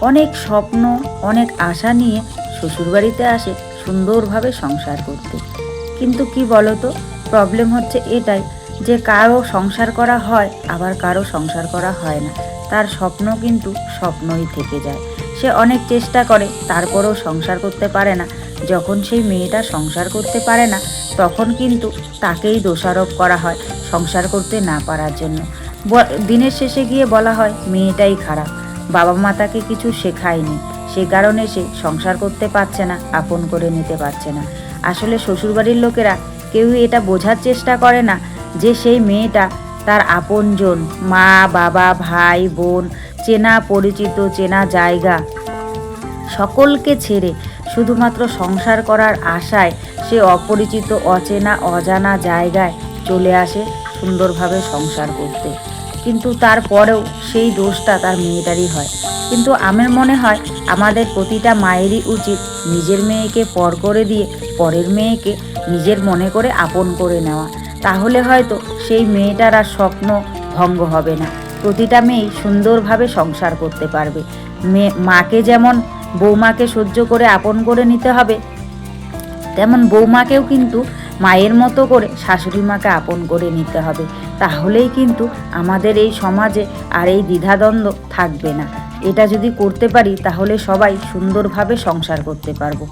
অনেক স্বপ্ন, অনেক আশা নিয়ে শ্বশুরবাড়িতে আসে সুন্দরভাবে সংসার করতে। কিন্তু কি বলতো, প্রবলেম হচ্ছে এটাই যে কারো সংসার করা হয়, আবার কারো সংসার করা হয় না। তার স্বপ্ন কিন্তু স্বপ্নই থেকে যায়। সে অনেক চেষ্টা করে, তারপরেও সংসার করতে পারে না। যখন সেই মেয়েটা সংসার করতে পারে না, তখন কিন্তু তাকেই দোষারোপ করা হয় সংসার করতে না পারার জন্য। দিনের শেষে গিয়ে বলা হয় মেয়েটাই খারাপ, বাবা মা তাকে কিছু শেখায়নি, সে কারণে সে সংসার করতে পারছে না, আপন করে নিতে পারছে না। আসলে শ্বশুরবাড়ির লোকেরা কেউই এটা বোঝার চেষ্টা করে না যে সেই মেয়েটা তার আপনজন, মা বাবা ভাই বোন, চেনা পরিচিত চেনা জায়গা সকলকে ছেড়ে শুধুমাত্র সংসার করার আশায় সে অপরিচিত অচেনা অজানা জায়গায় চলে আসে সুন্দরভাবে সংসার করতে। কিন্তু তারপরেও সেই দোষটা তার মেয়েটারই হয়। কিন্তু আমার মনে হয় আমাদের প্রতিটা মায়েরই উচিত নিজের মেয়েকে পর করে দিয়ে পরের মেয়েকে নিজের মনে করে আপন করে নেওয়া। তাহলে হয়তো সেই মেয়েটার আর স্বপ্ন ভঙ্গ হবে না। প্রতিটা মেয়েই সুন্দরভাবে সংসার করতে পারবে। মাকে যেমন বৌমাকে সহ্য করে আপন করে নিতে হবে, তেমন বৌমাকেও কিন্তু মায়ের মতো করে শাশুড়ি মাকে আপন করে নিতে হবে। তাহলেই কিন্তু আমাদের এই সমাজে আর এই দ্বিধাদ্বন্দ্ব থাকবে না। এটা যদি করতে পারি তাহলে সবাই সুন্দরভাবে সংসার করতে পারবো।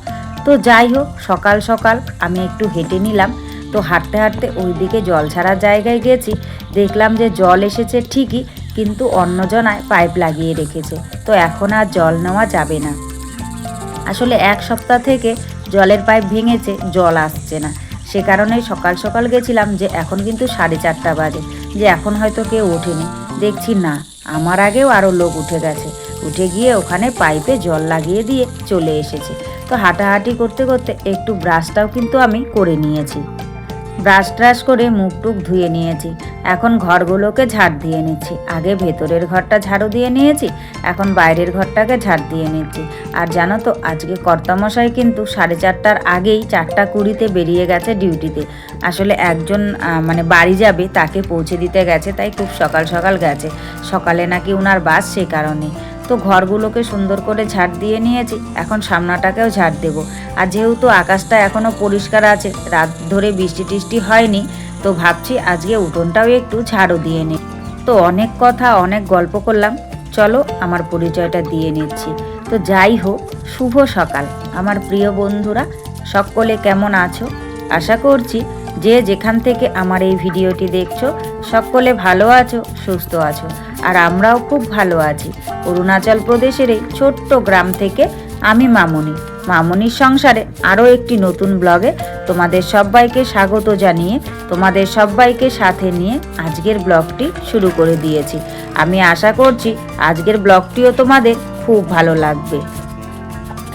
তো যাই হোক, সকাল সকাল আমি একটু হেঁটে নিলাম। তো হাঁটতে হাঁটতে ওইদিকে জল ছাড়ার জায়গায় গেছি, দেখলাম যে জল এসেছে ঠিকই, কিন্তু অন্যজনায় পাইপ লাগিয়ে রেখেছে। তো এখন আর জল নেওয়া যাবে না। আসলে এক সপ্তাহ থেকে জলের পাইপ ভেঙেছে, জল আসছে না। সে কারণেই সকাল সকাল গেছিলাম, যে এখন কিন্তু 4:30 বাজে, যে এখন হয়তো কেউ ওঠেনি। দেখছি না, আমার আগেও আরও লোক উঠে গেছে, উঠে গিয়ে ওখানে পাইপে জল লাগিয়ে দিয়ে চলে এসেছে। তো হাঁটাহাঁটি করতে করতে একটু ব্রাশটাও কিন্তু আমি করে নিয়েছি। ব্রাশ ট্রাশ করে মুখ টুক ধুয়ে নিয়েছি। এখন ঘরগুলোকে ঝাড় দিয়ে নিচ্ছি। আগে ভেতরের ঘরটা ঝাড়ু দিয়ে নিয়েছি, এখন বাইরের ঘরটাকে ঝাড় দিয়ে নিচ্ছি। আর জানো তো, আজকে কর্তামশাই কিন্তু 4:30টার আগেই 4:20-তে বেরিয়ে গেছে ডিউটিতে। আসলে একজন মানে বাড়ি যাবে, তাকে পৌঁছে দিতে গেছে, তাই খুব সকাল সকাল গেছে। সকালে নাকি ওনার বাস, সে কারণে। তো ঘরগুলোকে সুন্দর করে ঝাড় দিয়ে নিয়েছি, এখন সামনাটাকেও ঝাড় দেবো। আর যেহেতু আকাশটা এখনও পরিষ্কার আছে, রাত ধরে বৃষ্টি টিষ্টি হয়নি, তো ভাবছি আজকে উঠোনটাও একটু ঝাড়ু দিয়ে নিই। তো অনেক কথা অনেক গল্প করলাম, চলো আমার পরিচয়টা দিয়ে নিচ্ছি। তো যাই হোক, শুভ সকাল আমার প্রিয় বন্ধুরা, সকলে কেমন আছো? আশা করছি যে যেখান থেকে আমার এই ভিডিওটি দেখছো সকলে ভালো আছো, সুস্থ আছো। আর আমরাও খুব ভালো আছি। অরুণাচল প্রদেশের এই ছোট্ট গ্রাম থেকে আমি মামনির সংসারে আরও একটি নতুন ব্লগে তোমাদের সবাইকে স্বাগত জানিয়ে, তোমাদের সবাইকে সাথে নিয়ে আজকের ব্লগটি শুরু করে দিয়েছি। আমি আশা করছি আজকের ব্লগটিও তোমাদের খুব ভালো লাগবে।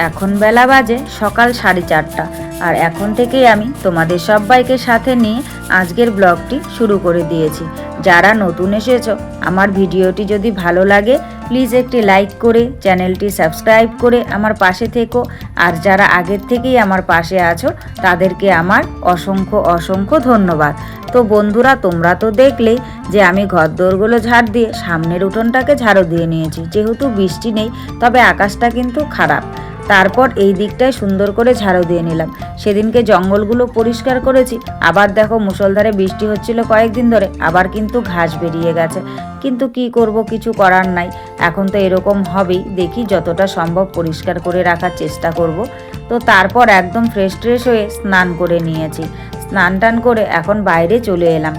এখন বেলা বাজে সকাল 4:30, আর এখন থেকেই আমি তোমাদের সবাইকে সাথে নিয়ে আজকের ব্লগটি শুরু করে দিয়েছি। যারা নতুন এসেছো, আমার ভিডিওটি যদি ভালো লাগে প্লিজ একটি লাইক করে চ্যানেলটি সাবস্ক্রাইব করে আমার পাশে থেকো। আর যারা আগের থেকেই আমার পাশে আছো তাদেরকে আমার অসংখ্য অসংখ্য ধন্যবাদ। তো বন্ধুরা, তোমরা তো দেখলেই যে আমি ঘরদোরগুলো ঝাড় দিয়ে সামনের উঠোনটাকে ঝাড়ু দিয়ে নিয়েছি। যেহেতু বৃষ্টি নেই, তবে আকাশটা কিন্তু খারাপ। তারপর এই দিকটায় সুন্দর করে ঝাড়ু দিয়ে নিলাম। সেদিনকে জঙ্গলগুলো পরিষ্কার করেছি, আবার দেখো মুষলধারে বৃষ্টি হচ্ছিল কয়েকদিন ধরে, আবার কিন্তু ঘাস বেরিয়ে গেছে। কিন্তু কি করব, কিছু করার নাই। এখন তো এরকম হবেই, দেখি যতটা সম্ভব পরিষ্কার করে রাখার চেষ্টা করব। তো তারপর একদম ফ্রেশ ট্রেশ হয়ে স্নান করে নিয়েছি। স্নান টান করে এখন বাইরে চলে এলাম।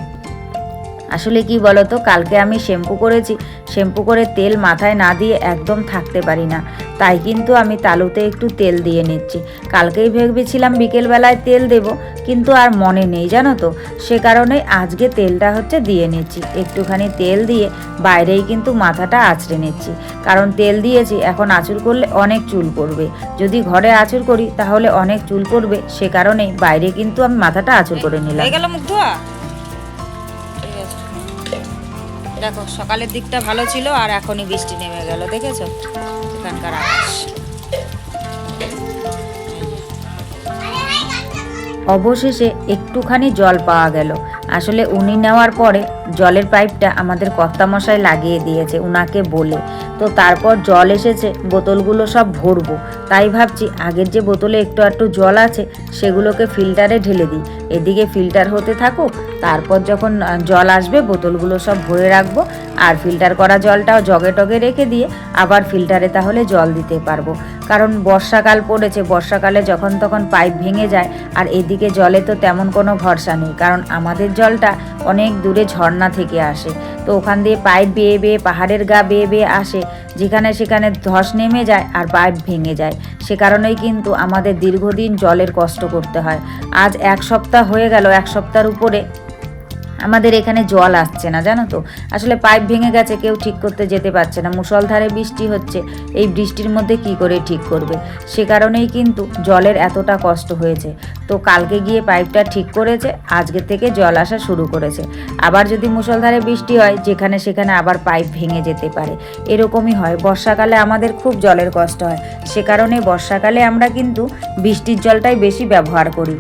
আসলে কি বলতো, কালকে আমি শ্যাম্পু করেছি, শ্যাম্পু করে তেল মাথায় না দিয়ে একদম থাকতে পারি না, তাই কিন্তু আমি তালুতে একটু তেল দিয়ে নিচ্ছি। কালকেই ভেবেছিলাম বিকেলবেলায় তেল দেব, কিন্তু আর মনে নেই জানো তো, সে কারণে আজকে তেলটা দিয়ে নিচ্ছি। একটুখানি তেল দিয়ে বাইরেই কিন্তু মাথাটা আঁচড়ে নিচ্ছি, কারণ তেল দিয়েছি, এখন আঁচড় করলে অনেক চুল পড়বে। যদি ঘরে আঁচড় করি তাহলে অনেক চুল পড়বে, সে কারণেই বাইরে কিন্তু আমি মাথাটা আঁচড় করে নিলাম। দেখো সকালের দিকটা ভালো ছিল, আর এখনই বৃষ্টি নেমে গেল, দেখেছো এখানকার আকাশ। অবশেষে একটুখানি জল পাওয়া গেল। আসলে উনি নেওয়ার পরে জলের পাইপটা আমাদের কর্তামশাই লাগিয়ে দিয়েছে উনাকে বলে। তো তারপর জল এসেছে, বোতলগুলো সব ভরবো। তাই ভাবছি আগের যে বোতলে একটু একটু জল আছে সেগুলোকে ফিল্টারে ঢেলে দিই, এদিকে ফিল্টার হতে থাকুক, তারপর যখন জল আসবে বোতলগুলো সব ভরে রাখবো, আর ফিল্টার করা জলটাও জগে টগে রেখে দিয়ে আবার ফিল্টারে তাহলে জল দিতে পারবো। কারণ বর্ষাকাল পড়েছে, বর্ষাকালে যখন তখন পাইপ ভেঙে যায়, আর এদিকে জলে তো তেমন কোনো ভরসা নেই, কারণ আমাদের জলটা অনেক দূরে ঝর্ণা থেকে আসে। তো ওখান দিয়ে পাইপ বেয়ে বেয়ে পাহাড়ের গা বেয়ে বেয়ে আসে, যেখানে সেখানে ধস নেমে যায় আর পাইপ ভেঙে যায়। সে কারণেই কিন্তু আমাদের দীর্ঘদিন জলের কষ্ট করতে হয়। আজ 1 সপ্তাহ হয়ে গেল, 1 সপ্তাহের উপরে আমাদের এখানে জল আসছে না, জানো তো। আসলে পাইপ ভেঙে গেছে, কেউ ঠিক করতে যেতে পারছে না, মুষলধারে বৃষ্টি হচ্ছে, এই বৃষ্টির মধ্যে কি করে ঠিক করবে। সে কারণেই কিন্তু জলের এতটা কষ্ট হয়েছে। তো কালকে গিয়ে পাইপটা ঠিক করেছে, আজকে থেকে জল আসা শুরু করেছে। আবার যদি মুষলধারে বৃষ্টি হয়, যেখানে সেখানে আবার পাইপ ভেঙে যেতে পারে, এরকমই হয়। বর্ষাকালে আমাদের খুব জলের কষ্ট হয়, সে কারণে বর্ষাকালে আমরা কিন্তু বৃষ্টির জলটাই বেশি ব্যবহার করি।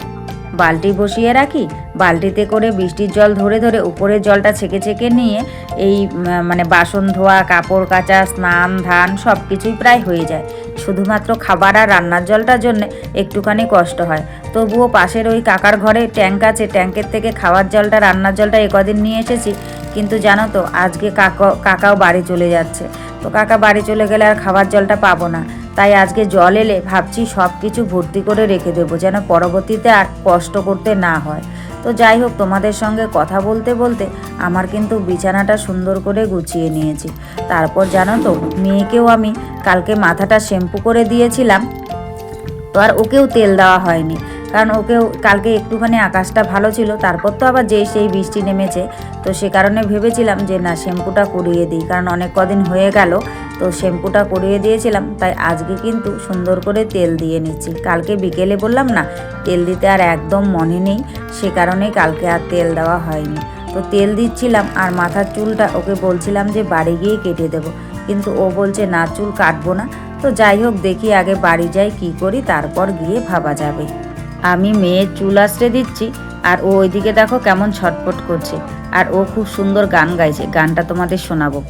বালতি বসিয়ে রাখি, বালতিতে করে বৃষ্টির জল ধরে ধরে উপরের জলটা ছেঁকে ছেঁকে নিয়ে এই মানে বাসন ধোয়া, কাপড় কাচা, স্নান ধান সব কিছুই প্রায় হয়ে যায়। শুধুমাত্র খাবার আর রান্নার জলটার জন্য একটুখানি কষ্ট হয়। তবুও পাশের ওই কাকার ঘরে ট্যাঙ্ক আছে, ট্যাঙ্কের থেকে খাওয়ার জলটা, রান্নার জলটা কদিন নিয়ে এসেছি। কিন্তু জানো তো আজকে কাকাও বাড়ি চলে যাচ্ছে, তো কাকা বাড়ি চলে গেলে আর খাবার জলটা পাবো না। তাই আজকে জল এলে ভাবছি সব কিছু ভর্তি করে রেখে দেবো, যেন পরবর্তীতে আর কষ্ট করতে না হয়। তো যাই হোক, তোমাদের সঙ্গে কথা বলতে বলতে আমার কিন্তু বিছানাটা সুন্দর করে গুছিয়ে নিয়েছি। তারপর জানো তো মেয়েকেও আমি কালকে মাথাটা শ্যাম্পু করে দিয়েছিলাম, তো আর ওকেও তেল দেওয়া হয়নি, কারণ ওকেও কালকে একটুখানি আকাশটা ভালো ছিল, তারপর তো আবার যেই সেই বৃষ্টি নেমেছে। তো সে কারণে ভেবেছিলাম যে না, শ্যাম্পুটা করিয়ে দিই, কারণ অনেক কদিন হয়ে গেল। তো শ্যাম্পুটা করিয়ে দিয়েছিলাম, তাই আজকে কিন্তু সুন্দর করে তেল দিয়ে নিচ্ছি। কালকে বিকেলে বললাম না তেল দিতে আর একদম মনে নেই, সে কারণেই কালকে আর তেল দেওয়া হয়নি। তো তেল দিচ্ছিলাম, আর মাথার চুলটা ওকে বলছিলাম যে বাড়ি গিয়ে কেটে দেবো, কিন্তু ও বলছে না, চুল কাটবো না। তো যাই হোক, দেখি আগে বাড়ি যাই, কি করি, তারপর গিয়ে ভাবা যাবে। আমি মেয়ের চুল আঁচড়ে দিচ্ছি, আর ও ওইদিকে দেখো কেমন ছটপট করছে, আর ও খুব সুন্দর গান গাইছে, গানটা তোমাদের শোনাবো।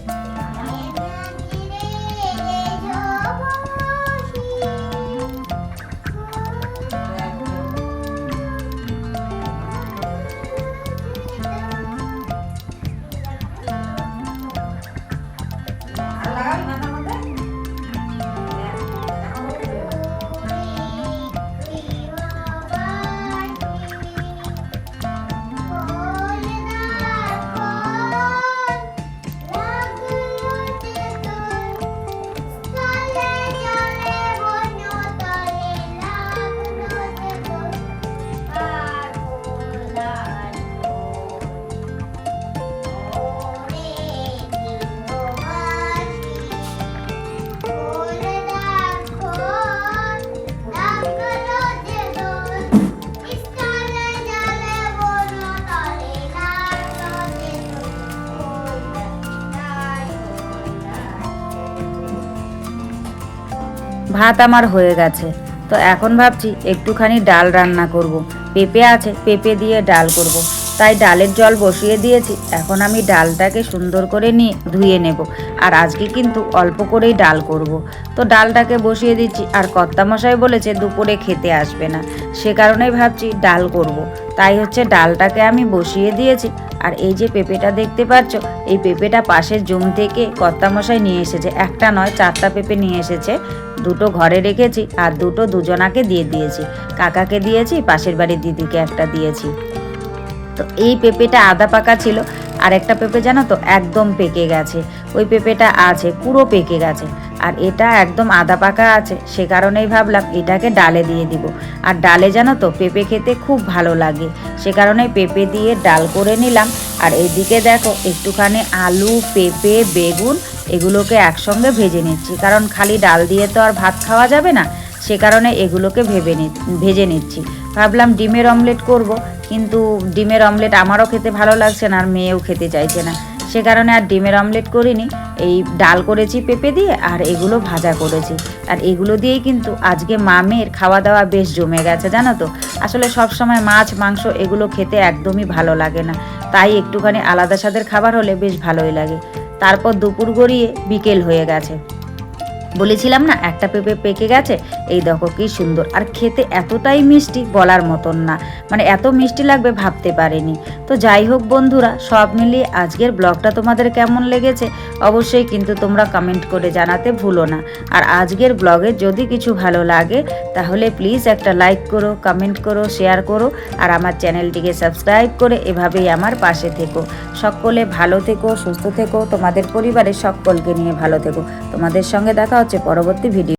ভাত আমার হয়ে গেছে, তো এখন ভাবছি একটুখানি ডাল রান্না করব। পেঁপে আছে, পেঁপে দিয়ে ডাল করব। তাই ডালের জল বসিয়ে দিয়েছি। এখন আমি ডালটাকে সুন্দর করে নিয়ে ধুয়ে নেব, আর আজকে কিন্তু অল্প করেই ডাল করব। তো ডালটাকে বসিয়ে দিচ্ছি, আর কর্তামশাই বলেছে দুপুরে খেতে আসবে না, সে কারণেই ভাবছি ডাল করব। তাই হচ্ছে ডালটাকে আমি বসিয়ে দিয়েছি। আর এই যে পেঁপেটা দেখতে পাচ্ছ, এই পেঁপেটা পাশের জমি থেকে কর্তামশাই নিয়ে এসেছে, একটা নয় 4টা পেঁপে নিয়ে এসেছে। 2টো ঘরে রেখেছি, আর 2টো দুজনাকে দিয়ে দিয়েছি, কাকাকে দিয়েছি, পাশের বাড়ির দিদিকে একটা দিয়েছি। তো এই পেঁপেটা আধা পাকা ছিল, আর একটা পেঁপে জানো তো একদম পেকে গেছে, ওই পেঁপেটা আছে পুরো পেকে গেছে, আর এটা একদম আধা পাকা আছে। সে কারণেই ভাবলাম এটাকে ডালে দিয়ে দিব। আর ডালে জানো তো পেঁপে খেতে খুব ভালো লাগে, সে কারণে পেঁপে দিয়ে ডাল করে নিলাম। আর এদিকে দেখো একটুখানি আলু, পেঁপে, বেগুন এগুলোকে একসঙ্গে ভেজে নিচ্ছি, কারণ খালি ডাল দিয়ে তো আর ভাত খাওয়া যাবে না, সে কারণে এগুলোকে ভেজে নিচ্ছি। ভাবলাম ডিমের অমলেট করব, কিন্তু ডিমের অমলেট আমারও খেতে ভালো লাগছে না, আর মেয়েও খেতে চাইছে না, সে কারণে আর ডিমের অমলেট করিনি। এই ডাল করেছি পেঁপে দিয়ে, আর এগুলো ভাজা করেছি। আর এগুলো দিয়েই কিন্তু আজকে মামের খাওয়া দাওয়া বেশ জমে গেছে, জানো তো। আসলে সব সময় মাছ মাংস এগুলো খেতে একদমই ভালো লাগে না, তাই একটুখানি আলাদা স্বাদের খাবার হলে বেশ ভালোই লাগে। তারপর দুপুর গড়িয়ে বিকেল হয়ে গেছে। বলেছিলাম না একটা পেঁপে পেকে গেছে, এই দেখো কি সুন্দর, আর খেতে এতটাই মিষ্টি বলার মতন না, মানে এত মিষ্টি লাগবে ভাবতে পারিনি। তো যাই হোক বন্ধুরা, সব মিলিয়ে আজকের ব্লগটা তোমাদের কেমন লেগেছে অবশ্যই কিন্তু তোমরা কমেন্ট করে জানাতে ভুলো না। আর আজকের ব্লগে যদি কিছু ভালো লাগে তাহলে প্লিজ একটা লাইক করো, কমেন্ট করো, শেয়ার করো, আর আমার চ্যানেলটিকে সাবস্ক্রাইব করে এভাবেই আমার পাশে থেকো। সকলে ভালো থেকো, সুস্থ থেকো, তোমাদের পরিবারের সকলকে নিয়ে ভালো থেকো। তোমাদের সঙ্গে দেখা হচ্ছে পরবর্তী ভিডিও।